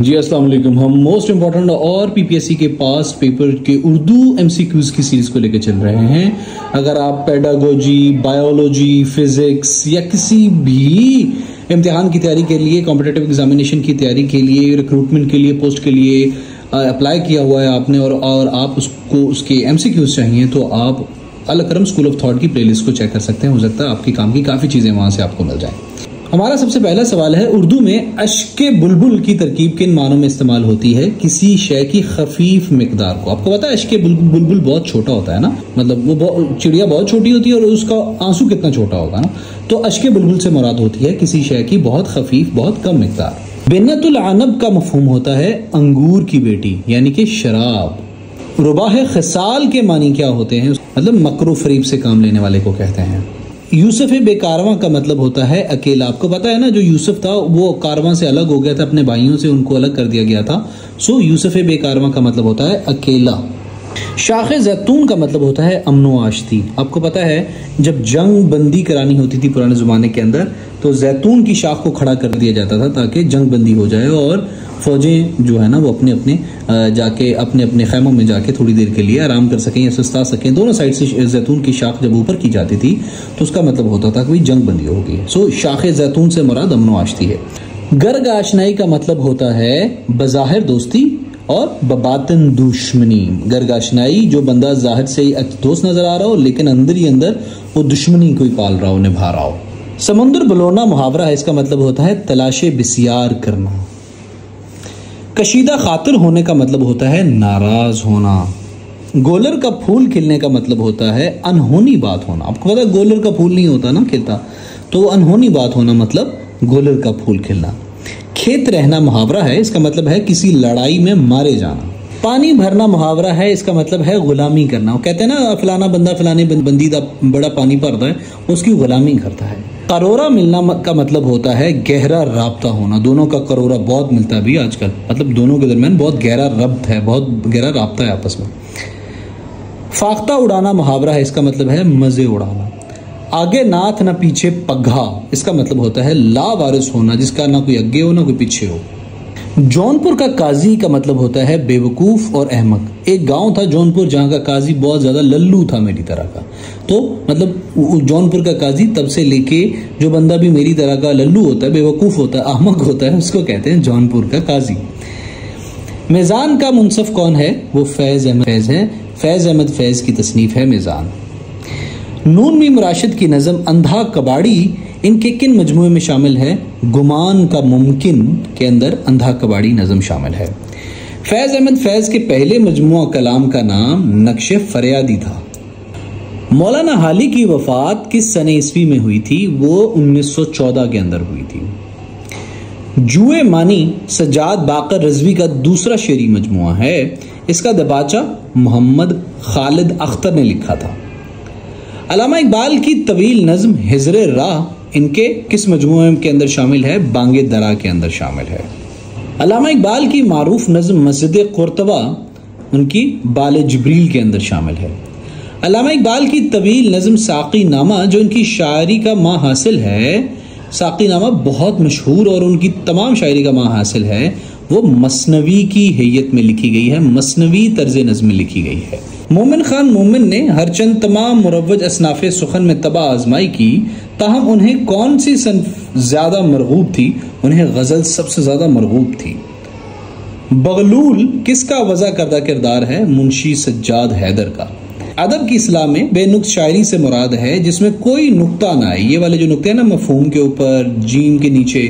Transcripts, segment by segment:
जी अस्सलाम वालेकुम। हम मोस्ट इम्पॉर्टेंट और पीपीएससी के पास पेपर के उर्दू एमसीक्यूज की सीरीज को लेकर चल रहे हैं। अगर आप पेडागोजी, बायोलॉजी, फिजिक्स या किसी भी इम्तिहान की तैयारी के लिए, कॉम्पिटिटिव एग्जामिनेशन की तैयारी के लिए, रिक्रूटमेंट के लिए, पोस्ट के लिए अप्लाई किया हुआ है आपने और आप उसको उसके एमसीक्यूज चाहिए, तो आप अल अकरम स्कूल ऑफ थॉट की प्लेलिस्ट को चेक कर सकते हैं। हो सकता है आपकी काम की काफ़ी चीज़ें वहाँ से आपको मिल जाएं। हमारा सबसे पहला सवाल है, उर्दू में अश्के बुलबुल की तरकीब किन मानों में इस्तेमाल होती है? किसी शय की खफीफ मिकदार को। आपको पता है अश्के बुलबुल बहुत छोटा होता है ना, मतलब वो चिड़िया बहुत छोटी होती है और उसका आंसू कितना छोटा होगा ना। तो अश्के बुलबुल से मुराद होती है किसी शय की बहुत खफीफ, बहुत कम मिकदार। बिन्नतुल अनब का मफहूम होता है अंगूर की बेटी, यानी कि शराब। रुबाह खिसाल के मानी क्या होते हैं? मतलब मकरू फरीब से काम लेने वाले को कहते हैं। यूसुफ बेकारवां का मतलब होता है अकेला। आपको पता है ना, जो यूसुफ था वो कारवां से अलग हो गया था, अपने भाइयों से उनको अलग कर दिया गया था। सो यूसुफ बेकारवां का मतलब होता है अकेला। शाख जैतून का मतलब होता है अमनो आश्ती। आपको पता है जब जंग बंदी करानी होती थी पुराने ज़माने के अंदर, तो जैतून की शाख को खड़ा कर दिया जाता था ताकि जंग बंदी हो जाए और फौजें जो है ना वो अपने अपने खैमों में जाके थोड़ी देर के लिए आराम कर सकें या सुस्ता सकें। दोनों साइड से जैतून की शाख जब ऊपर की जाती थी तो उसका मतलब होता था कि जंग बंदी होगी। सो शाख जैतून से मुराद अमनो आश्ती है। गर्ग आशनाई का मतलब होता है बज़ाहिर दोस्ती और बबातन दुश्मनी। गर्ग आशनाई, जो बंदा जाहिर से ही दोस्त नजर आ रहा हो लेकिन अंदर ही अंदर वो दुश्मनी कोई पाल रहा हो, निभा रहा हो। समुंदर बलोना मुहावरा है, इसका मतलब होता है तलाशे बिस्यार करना। कशीदा खातिर होने का मतलब होता है नाराज होना। गोलर का फूल खिलने का मतलब होता है अनहोनी बात होना। आपको पता है गोलर का फूल नहीं होता ना खिलता, तो अनहोनी बात होना मतलब गोलर का फूल खिलना। खेत रहना मुहावरा है, इसका मतलब है किसी लड़ाई में मारे जाना। पानी भरना मुहावरा है, इसका मतलब है गुलामी करना। वो कहते हैं ना फलाना बंदा फलाने बंदी दा बड़ा पानी भरता है, उसकी गुलामी करता है। करोरा मिलना का मतलब होता है गहरा राब्ता होना। दोनों का करोरा बहुत मिलता है अभी आजकल, मतलब दोनों के दरमियान बहुत गहरा रब्त है, बहुत गहरा राब्ता है आपस में। फाख्ता उड़ाना मुहावरा है, इसका मतलब है मजे उड़ाना। आगे नाथ ना पीछे पग्घा, इसका मतलब होता है लावारिस होना, जिसका ना कोई आगे हो ना कोई पीछे हो। जौनपुर का काजी का मतलब होता है बेवकूफ़ और अहमक। एक गांव था जौनपुर जहां का काजी बहुत ज़्यादा लल्लू था मेरी तरह का, तो मतलब जौनपुर का काजी तब से लेके जो बंदा भी मेरी तरह का लल्लू होता है, बेवकूफ़ होता है, अहमक होता है, उसको कहते हैं जौनपुर का काजी। मीज़ान का मुनसफ कौन है? वो फैज़ अहमद फैज़ है। फैज़ अहमद फैज़ की तसनीफ़ है मीज़ान। नून मीम राशिद की नज़म अंधा कबाड़ी इनके किन मजमूए में शामिल है? गुमान का मुमकिन के अंदर अंधा कबाड़ी नज़म शामिल है। फैज़ अहमद फैज़ के पहले मजमुआ कलाम का नाम नक्शे फरियादी था। मौलाना हाली की वफ़ात किस सने ईस्वी में हुई थी? वो 1914 के अंदर हुई थी। जुए मानी सज्जाद बाकर रज़वी का दूसरा शेरी मजमुआ है, इसका दबाचा मोहम्मद खालिद अख्तर ने लिखा था। अल्लामा इकबाल की तवील नज़म हिजरे राह इनके किस मजमूए के अंदर शामिल है? बांगे दरा के अंदर शामिल है। अल्लामा इकबाल की मारूफ नज़म मस्जिद कुर्तबा उनकी बाले जिब्रील के अंदर शामिल है। अल्लामा इकबाल की तवील नज़म साकी नामा, जो उनकी शायरी का माँ हासिल है, साकी नामा बहुत मशहूर और उनकी तमाम शायरी का माँ हासिल है, वो मसनवी की हैयत में लिखी गई है, मसनवी तर्ज नज़म में लिखी गई है। मोमिन खान मोमिन ने हरचंद तमाम मुरव्वज असनाफ़े सुखन में तबा आजमाई की, ताहम उन्हें कौन सी सनफ ज़्यादा मरगूब थी? उन्हें गज़ल सबसे ज़्यादा मरगूब थी। बगलूल किसका वज़ा करदा किरदार है? मुंशी सज्जाद हैदर का। अदब की इस्लाह में बेनुक्त शायरी से मुराद है जिसमें कोई नुक्ता ना आए। ये वाले जो नुक्ते हैं ना मफहूम के ऊपर, जीम के नीचे,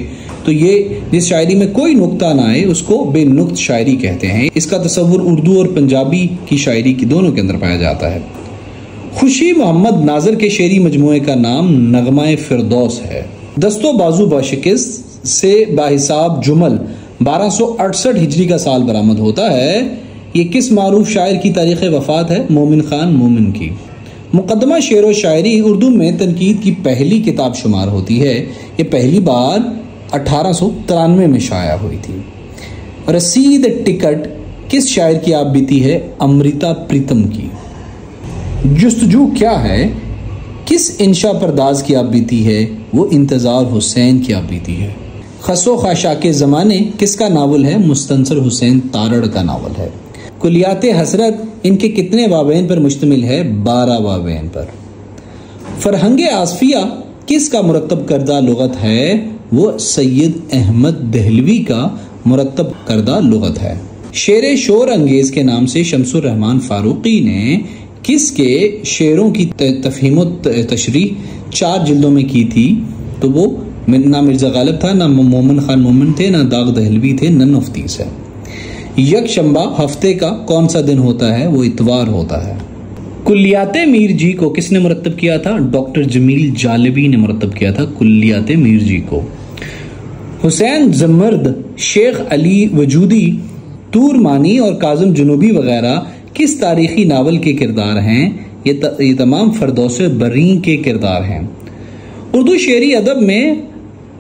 तो ये जिस शायरी में कोई नुक्ता ना आए उसको बेनुक्त शायरी कहते हैं। इसका तसव्वुर उर्दू और पंजाबी की शायरी की दोनों के अंदर पाया जाता है। खुशी मोहम्मद नाजर के शेरी मजमूए का नाम नगमाए फिरदौस है। दस्तो बाजू बाशिकिस से बाहिसाब जुमल 1268 हिजरी का साल बरामद होता है। ये किस मारूफ शायर की तारीख़ वफ़ात है? मोमिन खान मोमिन की। मुक़द्दमा शेर व शायरी उर्दू में तनकीद की पहली किताब शुमार होती है। ये पहली बार 1893 में शाया हुई थी। रसीद टिकट किस शायर की आप बीती है? अमृता प्रीतम की। जुस्तजू क्या है किस इंशा परदाज की आप बीती है? वो इंतज़ार हुसैन की आप बीती है। खसो खाशा के ज़माने किसका नावल है? मुस्तंसर हुसैन तारड़ का नावल है। कुलियाते हसरत इनके कितने वाबैन पर मुश्तमिल है? 12 वाबैन पर। फरहंगे आसफिया किसका मुरत्तब करदा लुगत है? वो सैयद अहमद दहलवी का मुरत्तब करदा लुगत है। शेर शोर अंगेज के नाम से शमसुर रहमान फारूकी ने किसके शेरों की तफहीम तशरीह 4 जिल्दों में की थी? तो वो ना मिर्जा गालिब था, ना मोमिन खान मोमिन थे, ना दाग दहलवी थे, नन ऑफ दीस है। यकशंबा हफ्ते का कौन सा दिन होता है? वो इतवार होता है। कुल्लियाते मीर जी को किसने मुरत्तब किया था? डॉक्टर जमील जालिबी ने मुरत्तब किया था कुल्लियाते मीर जी को। हुसैन जमर्द, शेख अली वजूदी, तूर मानी और काजम जुनूबी वगैरह किस तारीखी नावल के किरदार हैं? ये तमाम फरदौस बरी के किरदार हैं। उर्दू शेरी अदब में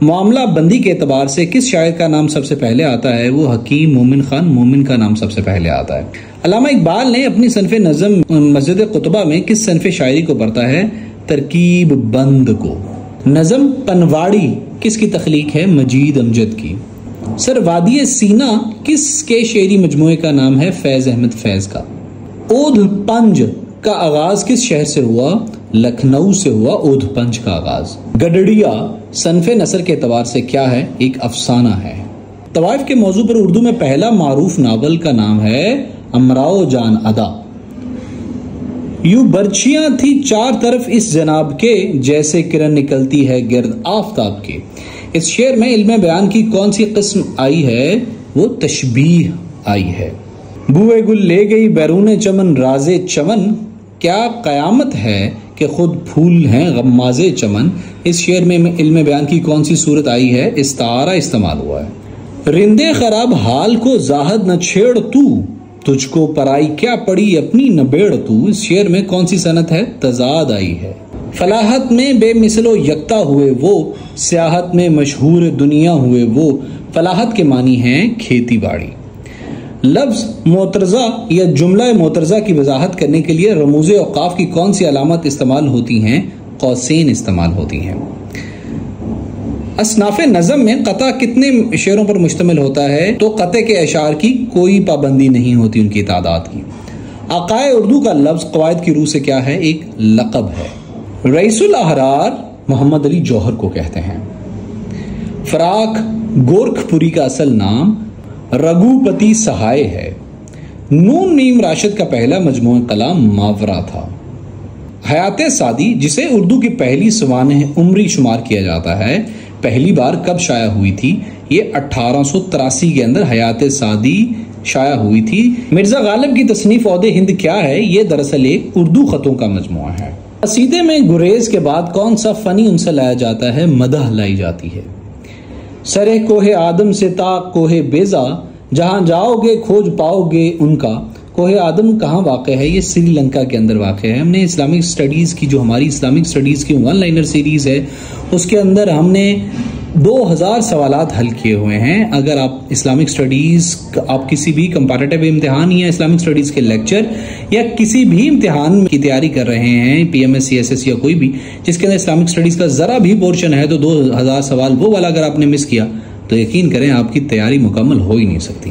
मामला बंदी के एतबार से किस शायर का नाम सबसे पहले आता है? वो हकीम मोमिन खान मोमिन का नाम सबसे पहले आता है। अल्लामा इकबाल ने अपनी सनफ़े नज़म मस्जिद कुतबा में किस सनफ़े शायरी को पढ़ता है? तरकीब बंद को। नज़म पनवाड़ी किसकी तख्लीक है? मजीद अमजद की। सर वादिय सीना किसके शेरी मजमूए का नाम है? फैज अहमद फैज का। ओध पंज का आगाज किस शहर से हुआ? लखनऊ से हुआ ओध पंज का आगाज। गडड़िया सनफे नसर के एतबार से क्या है? एक अफसाना है। तवाइफ के मौजू पर उर्दू में पहला मारूफ नावल का नाम है अमराओ जान अदा। यूं बर्छियां थी 4 तरफ इस जनाब के, जैसे किरण निकलती है गिर्द आफताब के। इस शेर में इल्म बयान की कौन सी किस्म आई है? वो तशबीह आई है। बुए गुल ले गई बैरून चमन राजे चमन, क्या कयामत है कि खुद फूल हैं गम्माजे चमन। इस शेर में इल्म बयान की कौन सी सूरत आई है? इस्तारा इस्तेमाल हुआ है। रिंदे खराब हाल को जाहद न छेड़ तू, तुझको पराई क्या पड़ी अपनी न बेड़ तू। इस शेर में कौन सी सनत है? तजाद आई है। फलाहत में बेमिसलो यकता हुए वो, सियाहत में मशहूर दुनिया हुए वो। फलाहत के मानी हैं खेती बाड़ी। लफ्ज मोतरजा या जुमला मोतरजा की वजाहत करने के लिए रमूज़े औकाफ की कौन सी अलामत इस्तेमाल होती हैं? कौसेन इस्तेमाल होती हैं। असनाफ़े नज़म में कता कितने शेरों पर मुश्तमिल होता है? तो कते के अशार की कोई पाबंदी नहीं होती उनकी तादाद की। आकाए उर्दू का लफ्ज कवायद की रूह से क्या है? एक लक़ब है। रईसुल अहरार मोहम्मद अली जौहर को कहते हैं। फराक गोरखपुरी का असल नाम रघुपति सहाय है। नून नीम राशिद का पहला मजमूआ कलाम मावरा था। हयाते सादी जिसे उर्दू की पहली सवानह उम्री शुमार किया जाता है, पहली बार कब शाया हुई थी? ये 1883 के अंदर हयाते सादी शाया हुई थी। मिर्जा गालिब की तसनीफ औदे हिंद क्या है? ये दरअसल एक उर्दू खतों का मजमुआ है। कसीदे में गुरेज के बाद कौन सा फनी उनसे लाया जाता है? मदह लाई जाती है। सरे कोहे आदम से ता कोहे बेजा, जहां जाओगे खोज पाओगे उनका। कोहे आदम कहाँ वाक़ है? ये श्रीलंका के अंदर वाक़ है। हमने इस्लामिक स्टडीज़ की, जो हमारी इस्लामिक स्टडीज़ की 1 लाइनर सीरीज़ है, उसके अंदर हमने 2000 सवालात हल किए हुए हैं। अगर आप इस्लामिक स्टडीज़, आप किसी भी कंपैरेटिव इम्तिहान या इस्लामिक स्टडीज़ के लेक्चर या किसी भी इम्तिहान की तैयारी कर रहे हैं, PMS CSS या कोई भी, जिसके अंदर इस्लामिक स्टडीज़ का ज़रा भी पोर्शन है, तो 2000 सवाल वो वाला अगर आपने मिस किया तो यकीन करें आपकी तैयारी मुकम्मल हो ही नहीं सकती।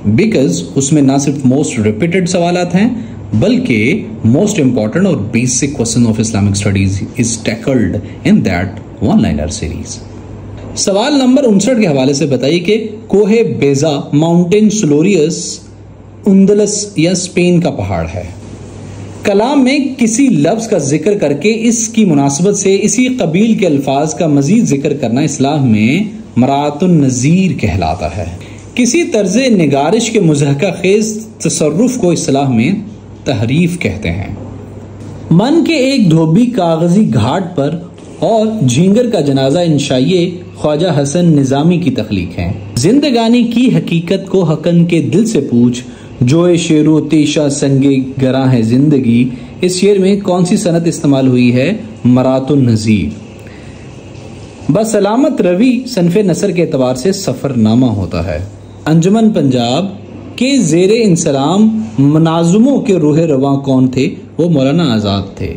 बिकॉज उसमें ना सिर्फ मोस्ट रिपीटेड सवालात हैं, बल्कि मोस्ट इंपॉर्टेंट और basic question of Islamic studies is tackled in that 1 liner series. सवाल नंबर 59 के हवाले से बताइए कि कोहे बेजा माउंटेन स्लोरियस उंदलस या स्पेन का पहाड़ है। कलाम में किसी लफ्ज का जिक्र करके इसकी मुनासबत से इसी कबील के अल्फाज का मजीद जिक्र करना इस्लाम में मरातुन नज़ीर कहलाता है। किसी तर्ज निगारिश के मुज़हका खेज तसर्रुफ को इस्लाह में तहरीफ कहते हैं। मन के एक धोबी कागजी घाट पर और झींगर का जनाजा इंशाइए ख्वाजा हसन निजामी की तख्लीक है। जिंदगानी की हकीकत को हकन के दिल से पूछ, जोए शेरो तेशा संगे गरा है जिंदगी। इस शेर में कौन सी सनत इस्तेमाल हुई है? मरातुन नज़ीर। बसलामत रवि सनफे नसर के एतबार से सफरनामा होता है। अंजुमन पंजाब के ज़ेरे इंसलाम मनाजुमों के रूह रवां कौन थे? वो मौलाना आज़ाद थे।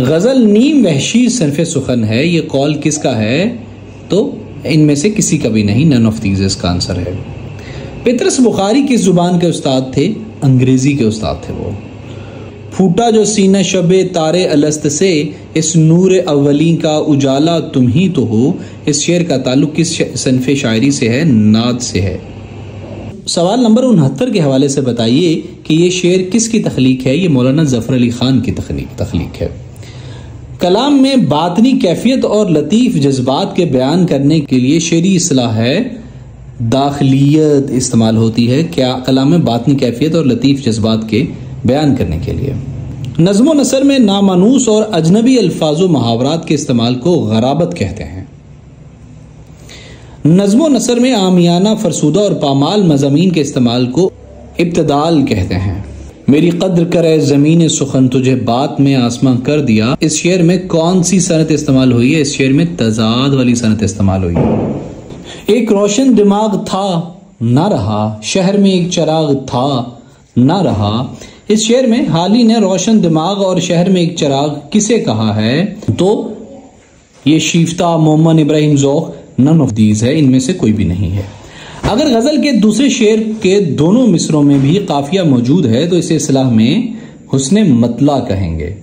गज़ल नीम वहशी सनफे सुखन है, ये कौल किसका है? तो इनमें से किसी का भी नहीं, नन ऑफ दीज इसका आंसर है। पेतरस बुखारी किस जुबान के उस्ताद थे? अंग्रेजी के उस्ताद थे वो। फूटा जो सीना शबे तारे अलस्त से, इस नूर अव्वली का उजाला तुम ही तो हो। इस शेर का ताल्लुक किस सनफ़े शायरी से है? नात से है। सवाल नंबर 69 के हवाले से बताइए कि ये शेर किसकी तख्लीक है? ये मौलाना ज़फ़र अली ख़ान की तख्लीक है। कलाम में बातनी कैफियत और लतीफ़ जज्बात के बयान करने के लिए शेरी इस्लाह है दाखिलियत इस्तेमाल होती है। क्या कलाम में बातनी कैफियत और लतीफ़ जज्बात के बयान करने के लिए। नज़्म व नसर में नामानूस और अजनबी अल्फाज व मुहावरात के इस्तेमाल को गराबत कहते हैं। नज़्म व नसर में आमियाना, फरसूदा और पामाल मज़ामीन के इस्तेमाल को इब्तिदाल कहते हैं। मेरी कद्र करे ज़मीन सुखन, तुझे बात में आसमां कर दिया। इस शेर में कौन सी सनत इस्तेमाल हुई है? इस शेर में तजाद वाली सनत इस्तेमाल हुई है। एक रोशन दिमाग था ना रहा, शहर में एक चिराग था ना रहा। इस शेर में हाली ने रोशन दिमाग और शहर में एक चिराग किसे कहा है? तो ये Shefta, Mohammad Ibrahim Zauq, none of these है, इनमें से कोई भी नहीं है। अगर गजल के दूसरे शेर के दोनों मिसरों में भी काफिया मौजूद है तो इसे इस्लाह में हुस्ने मतला कहेंगे।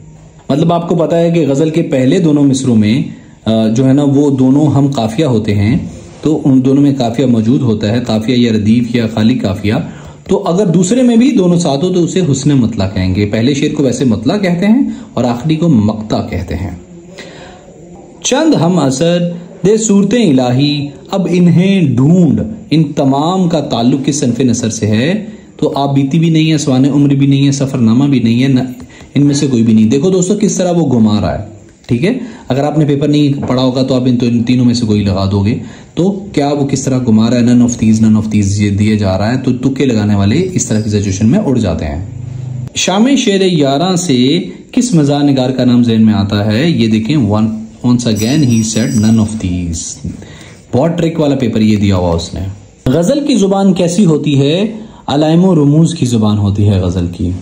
मतलब आपको पता है कि गजल के पहले दोनों मिसरों में जो है ना वो दोनों हम काफिया होते हैं, तो उन दोनों में काफिया मौजूद होता है, काफिया या रदीफ या खाली काफिया। तो अगर दूसरे में भी दोनों साथ हो तो उसे हुस्ने मतला कहेंगे। पहले शेर को वैसे मतला कहते हैं और आखिरी को मक्ता कहते हैं। चंद हम असर दे सूरतें इलाही, अब इन्हें ढूंढ, इन तमाम का ताल्लुक किस सनफ़े नसर से है? तो आप बीती भी नहीं है, सवाने उम्र भी नहीं है, सफरनामा भी नहीं है, इनमें से कोई भी नहीं। देखो दोस्तों किस तरह वो घुमा रहा है, ठीक है। अगर आपने पेपर नहीं पढ़ा होगा तो आप इन तीनों में से कोई लगा दोगे। तो क्या वो किस तरह घुमा रहा है? नन ऑफ दीज ये दिए जा रहा है, तो तुक्के लगाने वाले इस तरह की सिचुएशन में उड़ जाते हैं। शाम शेर यारा से किस मज़ार निगार का नाम ज़हन में आता है? ये देखें, once again he said none of these। बहुत ट्रिक वाला पेपर ये दिया हुआ उसने। गजल की जुबान कैसी होती है? अलाइम व रुमूज की जुबान होती है गजल की।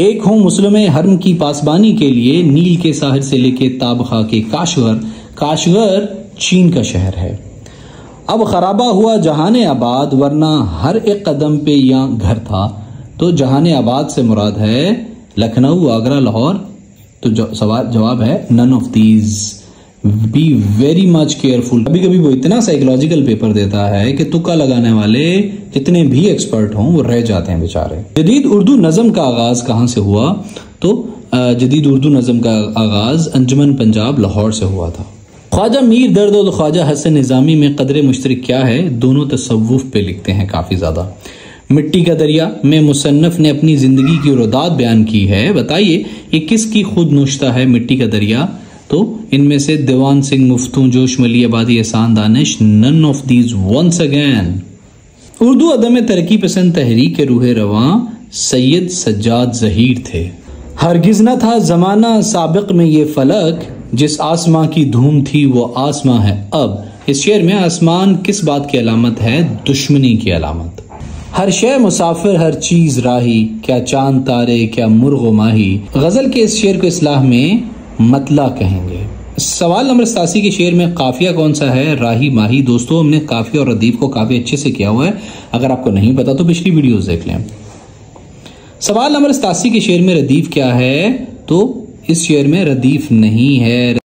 एक हूँ मुस्लिम हरम की पासबानी के लिए, नील के साहिर से लेके ताबखा के काशगर, काशगर चीन का शहर है। अब खराबा हुआ जहान आबाद, वरना हर एक कदम पे यहाँ घर था। तो जहान आबाद से मुराद है लखनऊ, आगरा, लाहौर। तो जवाब है none of these. Be very much careful. कभी कभी वो इतना साइकोलॉजिकल पेपर देता है कि तुक्का लगाने वाले जितने भी एक्सपर्ट हों वो रह जाते हैं बेचारे। जदीद उर्दू नज़म का आगाज कहाँ से हुआ? तो जदीद उर्दू नज़म का आगाज अंजुमन पंजाब लाहौर से हुआ था। ख्वाजा मीर दर्द और ख्वाजा हसन निज़ामी में कदर मुश्तरक क्या है? दोनों तसव्वुफ पे लिखते हैं काफी ज्यादा। मिट्टी का दरिया में मुसन्नफ ने अपनी जिंदगी की रुदात बयान की है। बताइए ये किसकी खुद नुश्ता है मिट्टी का दरिया? तो इनमें से दीवान सिंह मुफ्तू, जोश Malihabadi, Ehsan Danish, none of these once again. Urdu अदब में तरक्की पसंद तहरीक के रूहे रवां सैयद सज्जाद ज़हीर थे। हरगिज न था जमाना साबिक में ये फलक, जिस आसमां की धूम थी वो आसमां है अब। इस शेर में आसमान किस बात की अलामत है? दुश्मनी की अलामत। हर शय मुसाफिर, हर चीज राही, क्या चांद तारे, क्या मुर्ग माही। गजल के इस शेर को इस्लाह में मतला कहेंगे। सवाल नंबर 87 के शेर में काफिया कौन सा है? राही, माही। दोस्तों हमने काफिया और रदीफ को काफी अच्छे से किया हुआ है, अगर आपको नहीं पता तो पिछली वीडियोस देख लें। सवाल नंबर 87 के शेर में रदीफ क्या है? तो इस शेर में रदीफ नहीं है।